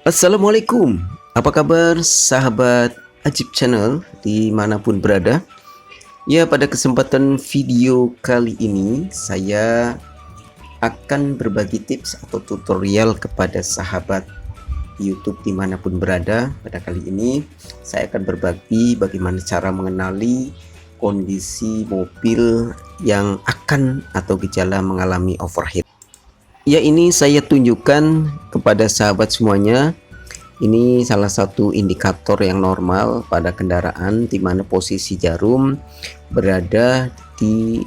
Assalamualaikum, apa kabar sahabat Ajib Channel dimanapun berada? Ya, pada kesempatan video kali ini saya akan berbagi tips atau tutorial kepada sahabat YouTube dimanapun berada. Pada kali ini saya akan berbagi bagaimana cara mengenali kondisi mobil yang akan atau gejala mengalami overheat. Ya, ini saya tunjukkan kepada sahabat semuanya. Ini salah satu indikator yang normal pada kendaraan di mana posisi jarum berada di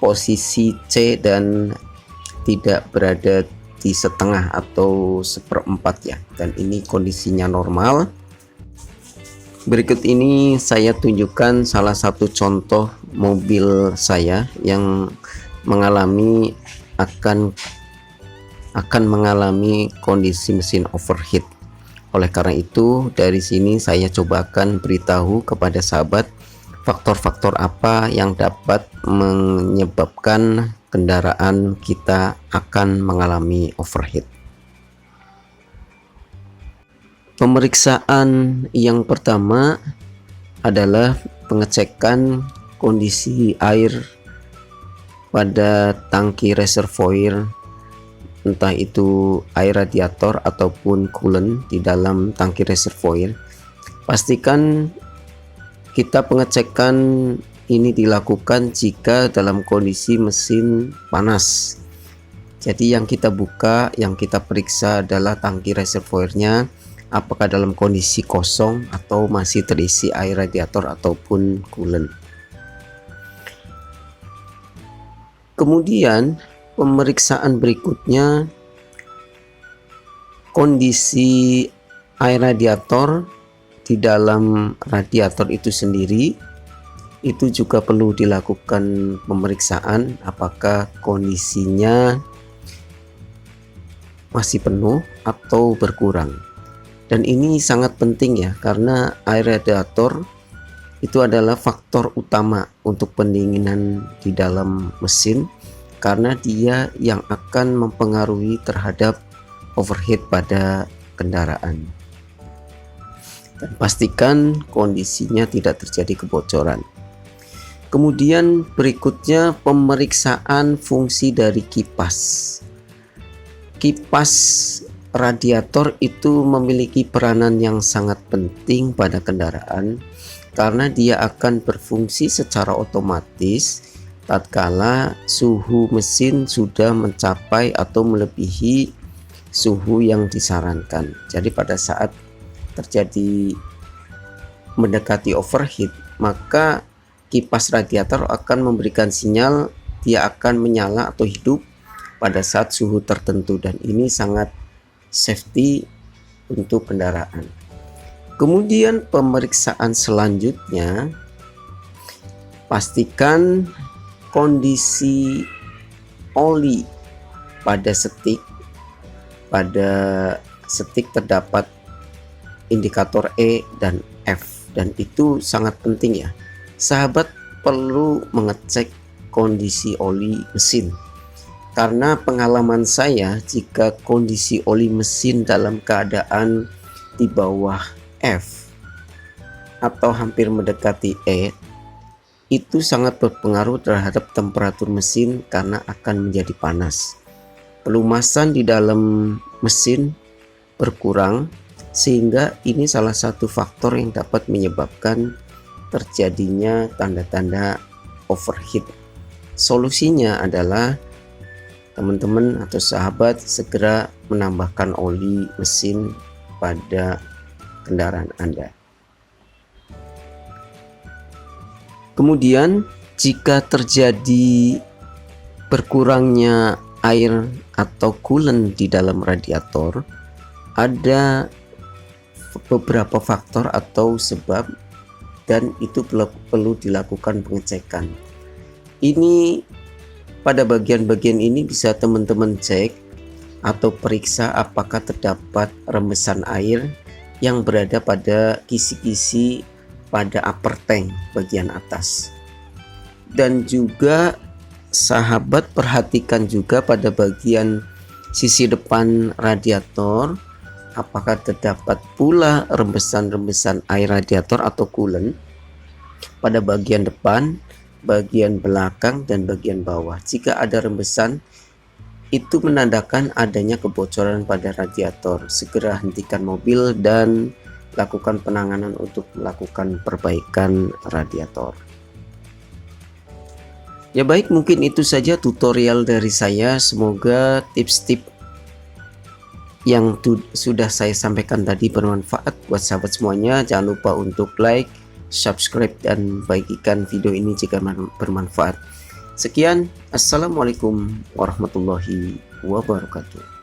posisi C dan tidak berada di setengah atau seperempat ya. Dan ini kondisinya normal. Berikut ini saya tunjukkan salah satu contoh mobil saya yang mengalami akan mengalami kondisi mesin overheat. Oleh karena itu, dari sini saya coba akan beritahu kepada sahabat faktor-faktor apa yang dapat menyebabkan kendaraan kita akan mengalami overheat. Pemeriksaan yang pertama adalah pengecekan kondisi air pada tangki reservoir, entah itu air radiator ataupun coolant di dalam tangki reservoir. Pastikan kita pengecekan ini dilakukan jika dalam kondisi mesin panas. Jadi yang kita buka, yang kita periksa adalah tangki reservoirnya apakah dalam kondisi kosong atau masih terisi air radiator ataupun coolant. Kemudian pemeriksaan berikutnya kondisi air radiator di dalam radiator itu sendiri. Itu juga perlu dilakukan pemeriksaan apakah kondisinya masih penuh atau berkurang. Dan ini sangat penting ya, karena air radiator itu adalah faktor utama untuk pendinginan di dalam mesin, karena dia yang akan mempengaruhi terhadap overheat pada kendaraan. Dan pastikan kondisinya tidak terjadi kebocoran. Kemudian berikutnya pemeriksaan fungsi dari kipas. Kipas radiator itu memiliki peranan yang sangat penting pada kendaraan, karena dia akan berfungsi secara otomatis tatkala suhu mesin sudah mencapai atau melebihi suhu yang disarankan. Jadi pada saat terjadi mendekati overheat, maka kipas radiator akan memberikan sinyal dia akan menyala atau hidup pada saat suhu tertentu, dan ini sangat safety untuk kendaraan. Kemudian pemeriksaan selanjutnya, pastikan kondisi oli pada setik. Pada setik terdapat indikator E dan F, dan itu sangat penting ya. Sahabat perlu mengecek kondisi oli mesin, karena pengalaman saya jika kondisi oli mesin dalam keadaan di bawah F atau hampir mendekati E, itu sangat berpengaruh terhadap temperatur mesin karena akan menjadi panas. Pelumasan di dalam mesin berkurang, sehingga ini salah satu faktor yang dapat menyebabkan terjadinya tanda-tanda overheat. Solusinya adalah teman-teman atau sahabat segera menambahkan oli mesin pada kendaraan Anda. Kemudian jika terjadi berkurangnya air atau coolant di dalam radiator, ada beberapa faktor atau sebab, dan itu perlu dilakukan pengecekan. Ini pada bagian-bagian ini bisa teman-teman cek atau periksa apakah terdapat rembesan air yang berada pada kisi-kisi pada upper tank bagian atas. Dan juga sahabat perhatikan juga pada bagian sisi depan radiator, apakah terdapat pula rembesan-rembesan air radiator atau coolant pada bagian depan, bagian belakang, dan bagian bawah. Jika ada rembesan, itu menandakan adanya kebocoran pada radiator. Segera hentikan mobil dan lakukan penanganan untuk melakukan perbaikan radiator. Ya baik, mungkin itu saja tutorial dari saya. Semoga tips-tips yang sudah saya sampaikan tadi bermanfaat buat sahabat semuanya. Jangan lupa untuk like, subscribe, dan bagikan video ini jika bermanfaat. Sekian, assalamualaikum warahmatullahi wabarakatuh.